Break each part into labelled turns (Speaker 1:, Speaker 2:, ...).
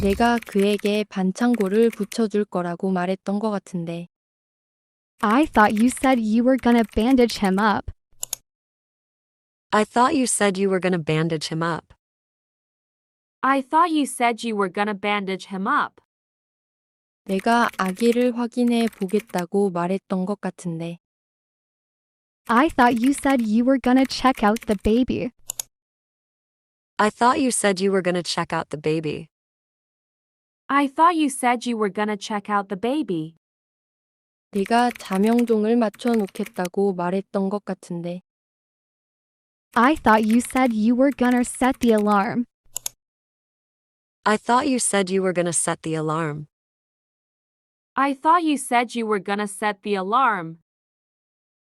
Speaker 1: 내가 그에게 반창고를 붙여줄 거라고 말했던 것 같은데.
Speaker 2: I thought you said you were gonna bandage him up.
Speaker 3: I thought you said you were gonna bandage him up.
Speaker 4: I thought you said you were gonna bandage him up.
Speaker 1: 내가 아기를 확인해 보겠다고 말했던 것 같은데.
Speaker 2: I thought you said you were gonna check out the baby.
Speaker 3: I thought you said you were gonna check out the baby.
Speaker 4: I thought you said you were gonna check out the baby.
Speaker 1: 내가 자명종을 맞춰 놓겠다고 말했던 것 같은데.
Speaker 2: I thought you said you were gonna set the alarm.
Speaker 3: I thought you said you were gonna set the alarm.
Speaker 4: I thought you said you were gonna set the alarm.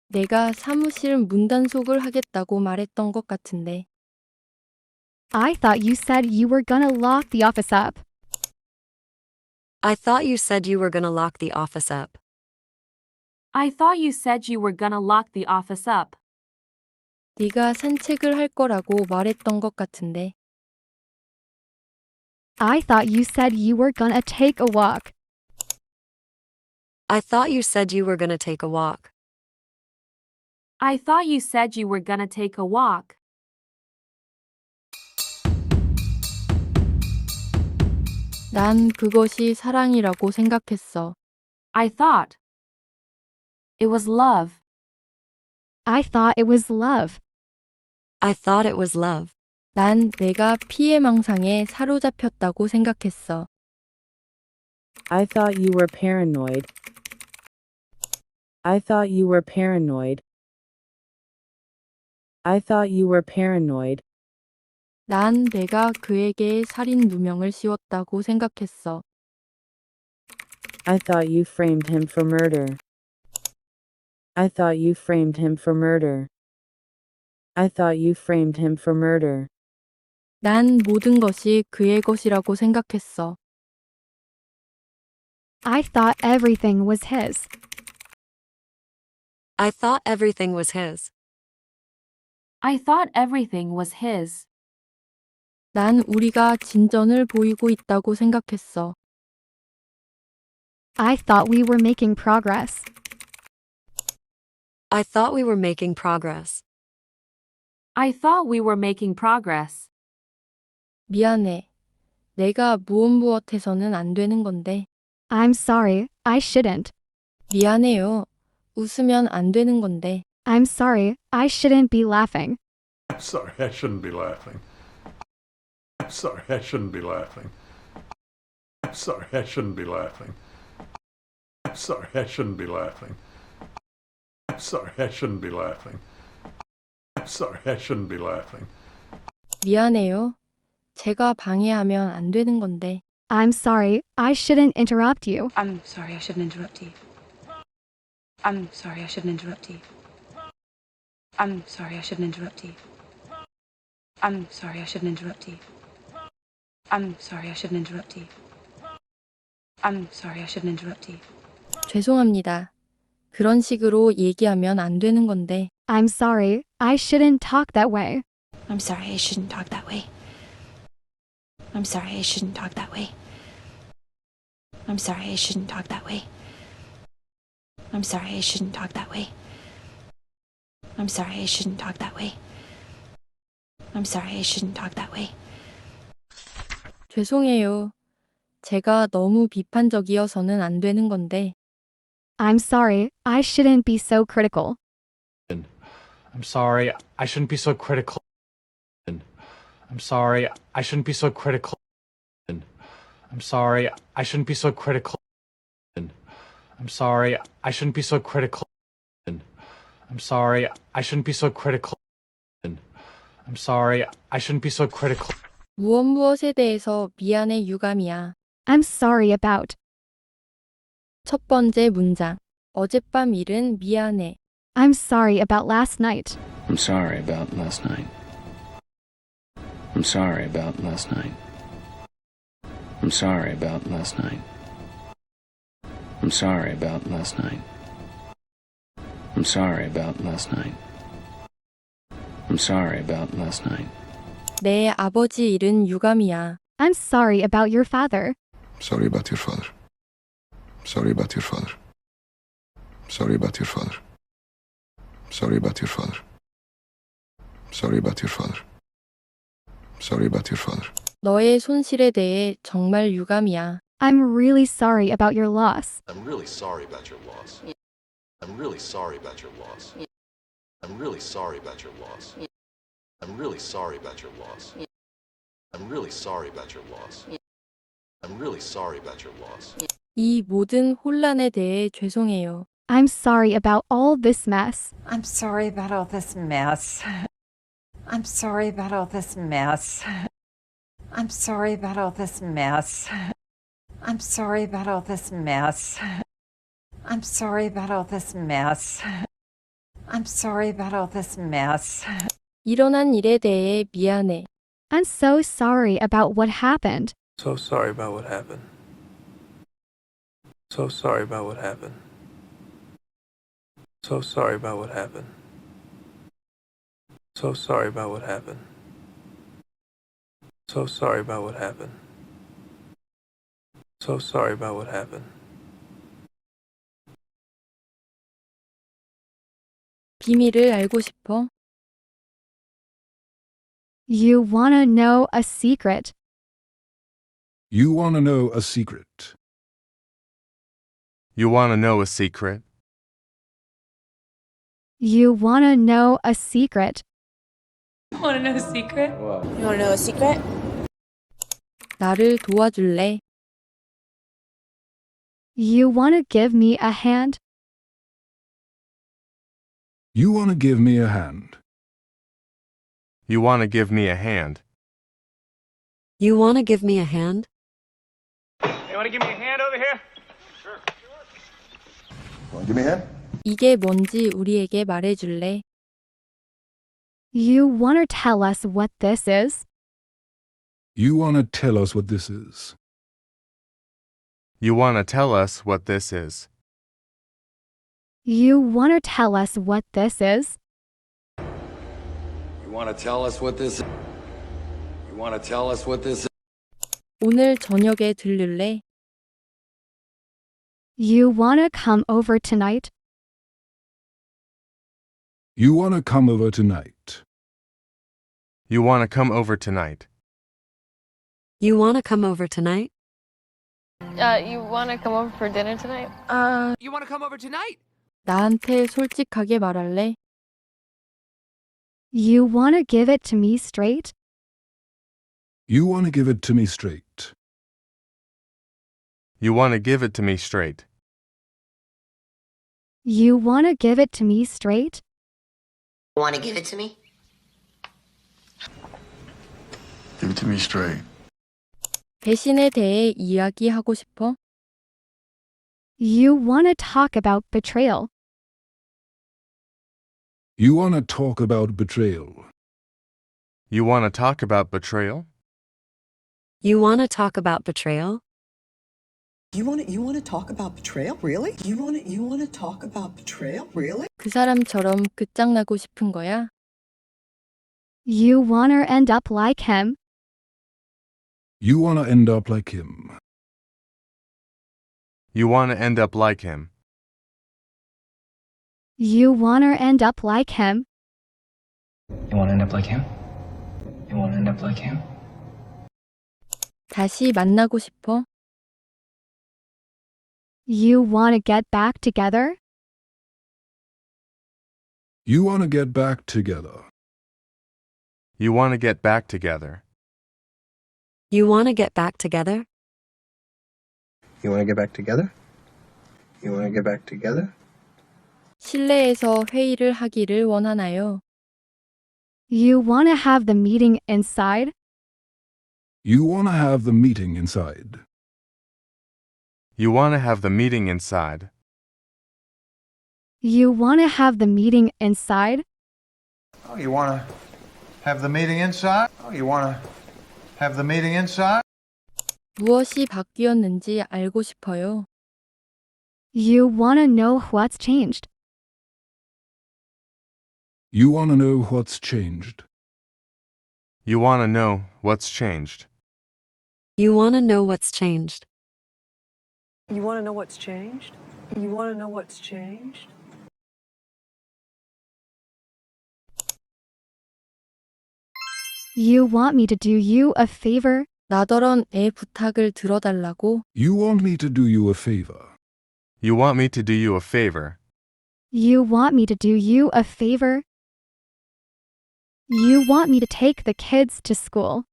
Speaker 1: 내가 사무실 문단속을 하겠다고 말했던 것 같은데.
Speaker 2: I thought you said you were gonna lock the office up.
Speaker 3: I thought you said you were gonna lock the office up.
Speaker 4: I thought you said you were gonna lock the office up.
Speaker 1: 네가 산책을 할 거라고 말했던 것 같은데.
Speaker 2: I thought you said you were gonna take a walk.
Speaker 3: I thought you said you were gonna take a walk.
Speaker 4: I thought you said you were gonna take a walk.
Speaker 1: 난 그것이 사랑이라고 생각했어.
Speaker 4: I thought it was love.
Speaker 2: I thought it was love.
Speaker 3: I thought it was love.
Speaker 1: 난 내가 피해망상에 사로잡혔다고 생각했어.
Speaker 5: I thought you were paranoid. I thought you were paranoid. I thought you were paranoid.
Speaker 1: 난 내가 그에게 살인 누명을 씌웠다고 생각했어.
Speaker 5: I thought you framed him for murder. I thought you framed him for murder. I thought you framed him for murder.
Speaker 1: 난 모든 것이 그의 것이라고 생각했어.
Speaker 2: I thought everything was his.
Speaker 3: I thought everything was his.
Speaker 4: I thought everything was his.
Speaker 1: 난 우리가 진전을 보이고 있다고 생각했어.
Speaker 2: I thought we were making progress.
Speaker 3: I thought we were making progress.
Speaker 4: I thought we were making progress.
Speaker 1: 미안해. 내가 무엇무엇해서는 안 되는 건데.
Speaker 2: I'm sorry, I shouldn't.
Speaker 1: 미안해요. 웃으면 안 되는 건데.
Speaker 2: I'm sorry, I shouldn't be laughing.
Speaker 6: I'm sorry, I shouldn't be laughing. I'm sorry, I shouldn't be laughing. I'm sorry, I shouldn't be laughing. I'm sorry, I shouldn't be laughing. I'm sorry, I shouldn't be laughing. I'm sorry, I shouldn't be laughing.
Speaker 1: 미안해요. 제가 방해하면 안 되는 건데.
Speaker 2: I'm sorry, I shouldn't interrupt you.
Speaker 7: I'm sorry, I shouldn't interrupt you. I'm sorry, I shouldn't interrupt you. I'm sorry, I shouldn't interrupt you. I'm sorry, I shouldn't interrupt you. I'm sorry, I shouldn't interrupt you. I'm sorry, I shouldn't interrupt you.
Speaker 1: 죄송합니다. 그런 식으로 얘기하면 안 되는 건데.
Speaker 2: I'm sorry, I shouldn't talk that way.
Speaker 7: I'm sorry, I shouldn't talk that way. I'm sorry, I shouldn't talk that way. I'm sorry, I shouldn't talk that way. I'm sorry, I shouldn't talk that way. I'm sorry, I shouldn't talk that way. I'm sorry, I shouldn't talk that way.
Speaker 1: 죄송해요. 제가 너무 비판적이어서는 안 되는 건데.
Speaker 2: I'm sorry, I shouldn't be so critical.
Speaker 8: I'm sorry, I shouldn't be so critical. I'm sorry, I shouldn't be so critical. I'm sorry, I shouldn't be so critical. I'm sorry, I shouldn't be so critical. I'm sorry, I shouldn't be so critical. I'm sorry, I shouldn't be so critical.
Speaker 1: 무엇무엇에 대해서 미안해 유감이야.
Speaker 2: I'm sorry about.
Speaker 1: 첫 번째 문장. 어젯밤 일은 미안해.
Speaker 2: I'm sorry about last night.
Speaker 9: I'm sorry about last night. I'm sorry about last night. I'm sorry about last night. I'm sorry about last night. I'm sorry about last night. I'm sorry about last night.
Speaker 1: 내 아버지 일은 유감이야.
Speaker 2: I'm sorry about your father.
Speaker 10: Sorry about your father. Sorry about your father. Sorry about your father. Sorry about your father. Sorry about your father. Sorry about your father.
Speaker 1: 너의 손실에 대해 정말 유감이야.
Speaker 2: I'm really sorry about your loss.
Speaker 11: I'm really sorry about your loss. I'm really sorry about your loss. I'm really sorry about your loss. I'm really sorry about your loss. I'm really sorry about your loss. I'm really sorry about your loss.
Speaker 1: 이 모든 혼란에 대해 죄송해요.
Speaker 2: I'm sorry about all this mess.
Speaker 12: I'm sorry about all this mess. I'm sorry about all this mess. I'm sorry about all this mess. I'm sorry about all this mess. I'm sorry about all this mess. I'm sorry about all this mess.
Speaker 1: 일어난 일에 대해 미안해.
Speaker 2: I'm so sorry about what happened.
Speaker 13: So sorry about what happened. So sorry about what happened. So sorry about what happened. So sorry about what happened. So sorry about what happened. So sorry about what happened.
Speaker 1: 비밀을 알고 싶어?
Speaker 2: You wanna know a secret.
Speaker 10: You want to know a secret.
Speaker 14: You want to know a secret?
Speaker 2: You wanna know a secret.
Speaker 7: Want to know a secret? You want to know a secret?
Speaker 1: 나를 도와줄래?
Speaker 2: You wanna give me a hand?
Speaker 10: You want to give me a hand.
Speaker 14: You want to give me a hand?
Speaker 3: You want to give me a hand?
Speaker 8: You want to give me a hand over here?
Speaker 10: Want to give me a hand?
Speaker 1: 이게 뭔지 우리에게 말해줄래?
Speaker 2: You wanna tell us what this is?
Speaker 10: You want to tell us what this is.
Speaker 14: You want to tell us what this is?
Speaker 2: You wanna tell us what this is?
Speaker 11: You want to tell us what this is? You want to tell us what this is?
Speaker 1: 오늘 저녁에 들를래?
Speaker 2: You wanna come over tonight?
Speaker 10: You want to come over tonight.
Speaker 14: You want to come over tonight?
Speaker 3: You want to come over tonight?
Speaker 15: You want to come over for dinner tonight?
Speaker 16: You want to come over tonight?
Speaker 1: 나한테 솔직하게 말할래?
Speaker 2: You wanna give it to me straight?
Speaker 10: You want to give it to me straight.
Speaker 14: You want to give it to me straight?
Speaker 2: You wanna give it to me straight?
Speaker 16: Want to give it to me?
Speaker 10: Give it to me straight.
Speaker 1: 배신에 대해 이야기하고 싶어?
Speaker 2: You wanna talk about betrayal.
Speaker 10: You want to talk about betrayal.
Speaker 14: You want to talk about betrayal?
Speaker 3: You want to talk about betrayal?
Speaker 16: You want to talk about betrayal? Really? You want to talk about betrayal? Really?
Speaker 1: 그 사람처럼 끝장나고 싶은 거야?
Speaker 2: You wanna end up like him.
Speaker 10: You want to end up like him.
Speaker 14: You want to end up like him?
Speaker 2: You wanna end up like him.
Speaker 9: You want to end up like him? You want to end up like him?
Speaker 1: 다시 만나고 싶어?
Speaker 2: You wanna get back together?
Speaker 10: You want to get back together.
Speaker 14: You want to get back together?
Speaker 3: You want to get back together?
Speaker 13: You want to get back together? You want to get back together?
Speaker 1: 실내에서 회의를 하기를 원하나요?
Speaker 2: You wanna have the meeting inside?
Speaker 10: You want to have the meeting inside.
Speaker 14: You want to have the meeting inside?
Speaker 2: You wanna have the meeting inside?
Speaker 13: Oh, you want to have the meeting inside? Oh, you want to have the meeting inside?
Speaker 1: 무엇이 바뀌었는지 알고 싶어요.
Speaker 2: You wanna know what's changed?
Speaker 10: You want to know what's changed.
Speaker 14: You want to know what's changed?
Speaker 3: You want to know what's changed.
Speaker 16: You want to know what's changed? You want to know what's changed?
Speaker 2: You want me to do you a favor?
Speaker 1: 나더러 내 부탁을 들어달라고.
Speaker 10: You want me to do you a favor.
Speaker 14: You want me to do you a favor.
Speaker 2: You want me to do you a favor? You want me to take the kids to school.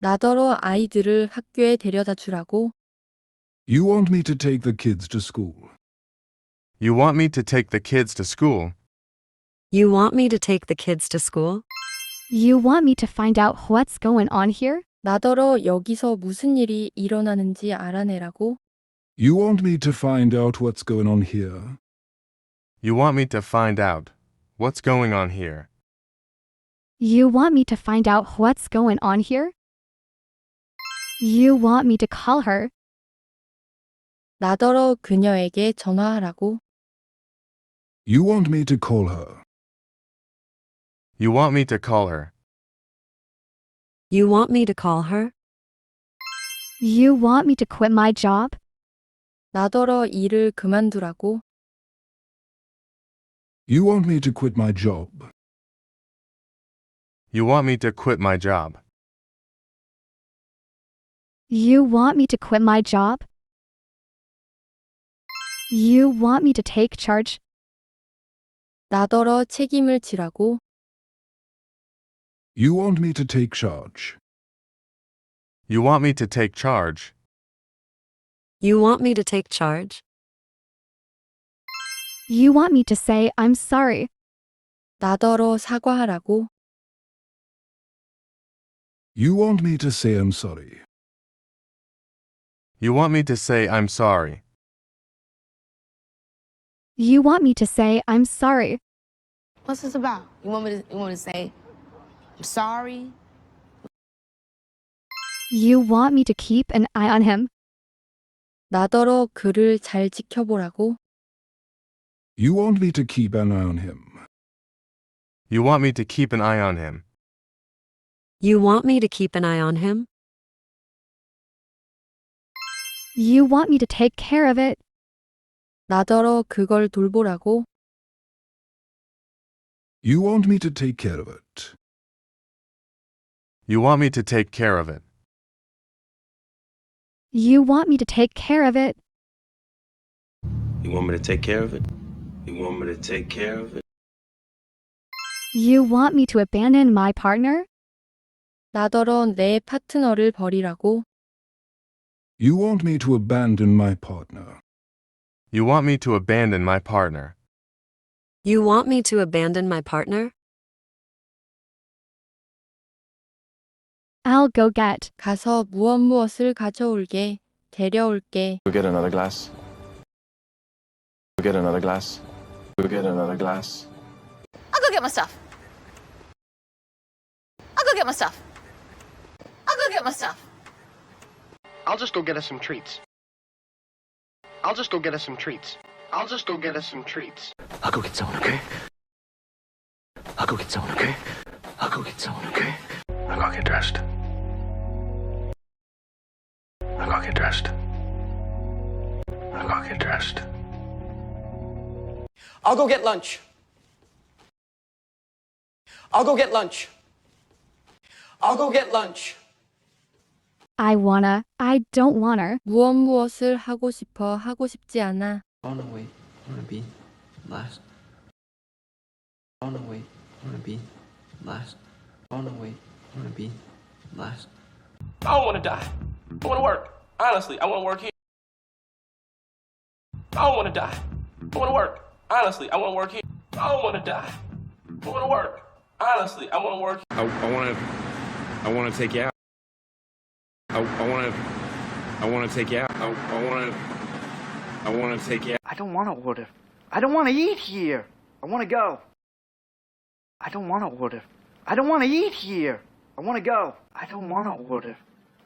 Speaker 1: 나더러 아이들을 학교에 데려다 주라고.
Speaker 10: You want me to take the kids to school.
Speaker 14: You want me to take the kids to school.
Speaker 3: You want me to take the kids to school?
Speaker 2: You want me to find out what's going on here?
Speaker 1: 나더러 여기서 무슨 일이 일어나는지 알아내라고.
Speaker 10: You want me to find out what's going on here.
Speaker 14: You want me to find out what's going on here.
Speaker 2: You want me to find out what's going on here? You want me to call her.
Speaker 1: 나더러 그녀에게 전화하라고.
Speaker 10: You want me to call her.
Speaker 14: You want me to call her.
Speaker 3: You want me to call her?
Speaker 2: You want me to quit my job?
Speaker 1: 나더러 일을 그만두라고.
Speaker 10: You want me to quit my job.
Speaker 14: You want me to quit my job.
Speaker 2: You want me to quit my job? You want me to take charge?
Speaker 1: 나더러 책임을 지라고.
Speaker 10: You want me to take charge.
Speaker 14: You want me to take charge.
Speaker 3: You want me to take charge?
Speaker 2: You want me to say I'm sorry?
Speaker 1: 나더러 사과하라고.
Speaker 10: You want me to say I'm sorry.
Speaker 14: You want me to say I'm sorry.
Speaker 2: You want me to say I'm sorry?
Speaker 15: What's this about? You want me to say, I'm sorry?
Speaker 2: You want me to keep an eye on him?
Speaker 1: 나더러 그를 잘 지켜보라고.
Speaker 10: You want me to keep an eye on him.
Speaker 14: You want me to keep an eye on him.
Speaker 3: You want me to keep an eye on him?
Speaker 2: You want me to take care of it?
Speaker 1: 나더러 그걸 돌보라고.
Speaker 10: You want me to take care of it.
Speaker 14: You want me to take care of it.
Speaker 2: You want me to take care of it?
Speaker 9: You want me to take care of it? You want me to take care of it?
Speaker 2: You want me to abandon my partner?
Speaker 1: 나더러 내 파트너를 버리라고.
Speaker 10: You want me to abandon my partner.
Speaker 14: You want me to abandon my partner.
Speaker 3: You want me to abandon my partner?
Speaker 2: I'll go get.
Speaker 1: 가서 무엇을 가져올게. 데려올게.
Speaker 11: Go get another glass. Go get another glass. Go get another glass.
Speaker 15: I'll go get my stuff. I'll go get my stuff. I'll go get my stuff.
Speaker 17: I'll just go get us some treats. I'll just go get us some treats. I'll just go get us some treats.
Speaker 9: I'll go get someone, okay? I'll go get someone, okay? I'll go get someone, okay? I'll go get dressed. I'll go get dressed. I'll go get dressed.
Speaker 17: I'll go get lunch. I'll go get lunch. I'll go get lunch.
Speaker 2: I don't wanna.
Speaker 1: 무엇을 하고 싶어. 하고 싶지 않아.
Speaker 9: Oh no, wait. I wanna be last. Oh no, wait. I wanna be last. Oh no, wait. I wanna be last.
Speaker 17: I don't want to die. I want to work. Honestly, I want to work here. I don't want to die. I want to work. Honestly, I want to work here. I don't want to die. I want to work. Honestly, I want to work.
Speaker 9: I want to take you out. I want to take you out. I want to take you out.
Speaker 17: I don't want to order. I don't want to eat here. I want to go. I don't want to order. I don't want to eat here. I want to go. I don't want to order.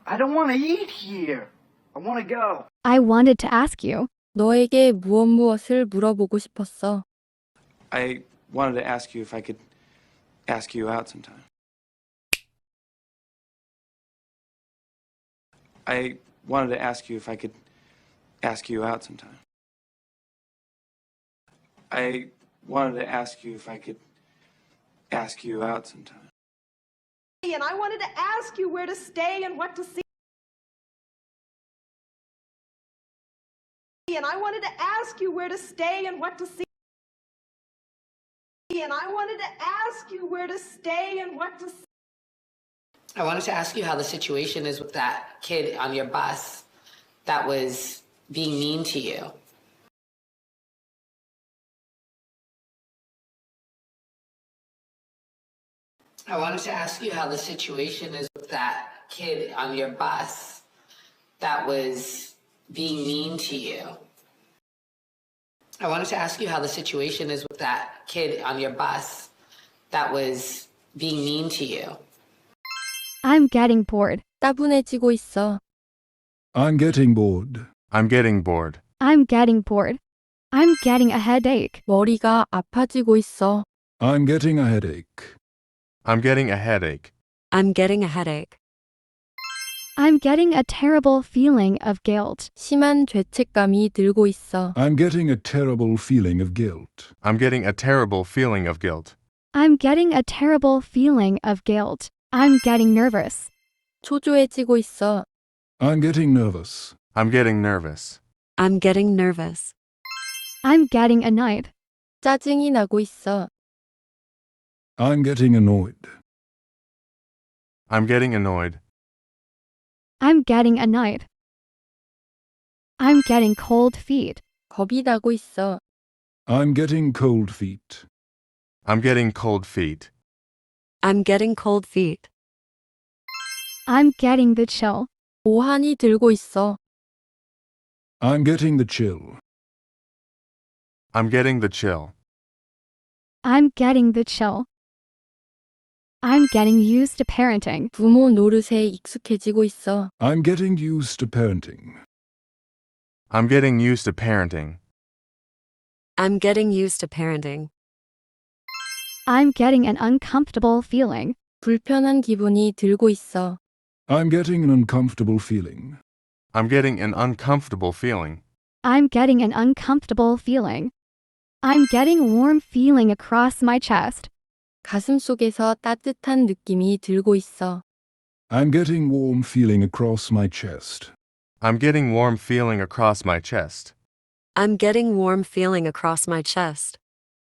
Speaker 17: I don't want to eat here. I want to go.
Speaker 2: I wanted to ask you.
Speaker 1: 너에게 무엇을 물어보고 싶었어.
Speaker 18: I wanted to ask you if I could ask you out sometime. I wanted to ask you if I could ask you out sometime. I wanted to ask you if I could ask you out sometime.
Speaker 19: And I wanted to ask you where to stay and what to see. And I wanted to ask you where to stay and what to see. And I wanted to ask you where to stay and what to see.
Speaker 15: I wanted to ask you how the situation is with that kid on your bus that was being mean to you. I wanted to ask you how the situation is with that kid on your bus that was being mean to you. I wanted to ask you how the situation is with that kid on your bus that was being mean to you.
Speaker 2: I'm getting bored.
Speaker 1: 따분해지고 있어.
Speaker 10: I'm getting bored.
Speaker 14: I'm getting bored.
Speaker 2: I'm getting bored. I'm getting a headache.
Speaker 1: 머리가 아파지고 있어.
Speaker 10: I'm getting a headache.
Speaker 14: I'm getting a headache.
Speaker 3: I'm getting a headache.
Speaker 2: I'm getting a terrible feeling of guilt.
Speaker 1: 심한 죄책감이 들고 있어.
Speaker 10: I'm getting a terrible feeling of guilt.
Speaker 14: I'm getting a terrible feeling of guilt.
Speaker 2: I'm getting a terrible feeling of guilt. I'm getting nervous.
Speaker 1: 초조해지고 있어.
Speaker 10: I'm getting nervous.
Speaker 14: I'm getting nervous.
Speaker 3: I'm getting nervous.
Speaker 2: I'm getting annoyed.
Speaker 1: 짜증이 나고 있어.
Speaker 10: I'm getting annoyed.
Speaker 14: I'm getting annoyed.
Speaker 2: I'm getting annoyed. I'm getting cold feet.
Speaker 1: 겁이 나고 있어.
Speaker 10: I'm getting cold feet.
Speaker 14: I'm getting cold feet.
Speaker 3: I'm getting cold feet.
Speaker 2: I'm getting the chill.
Speaker 1: 오한이 들고 있어.
Speaker 10: I'm getting the chill.
Speaker 14: I'm getting the chill.
Speaker 2: I'm getting the chill. I'm getting used to parenting.
Speaker 1: 부모 노릇에 익숙해지고 있어.
Speaker 10: I'm getting used to parenting.
Speaker 14: I'm getting used to parenting.
Speaker 3: I'm getting used to parenting.
Speaker 2: I'm getting an uncomfortable feeling.
Speaker 1: 불편한 기분이 들고 있어.
Speaker 10: I'm getting an uncomfortable feeling.
Speaker 14: I'm getting an uncomfortable feeling.
Speaker 2: I'm getting an uncomfortable feeling. I'm getting warm feeling across my chest.
Speaker 1: 가슴 속에서 따뜻한 느낌이 들고 있어.
Speaker 10: I'm getting warm feeling across my chest.
Speaker 14: I'm getting warm feeling across my chest.
Speaker 3: I'm getting warm feeling across my chest.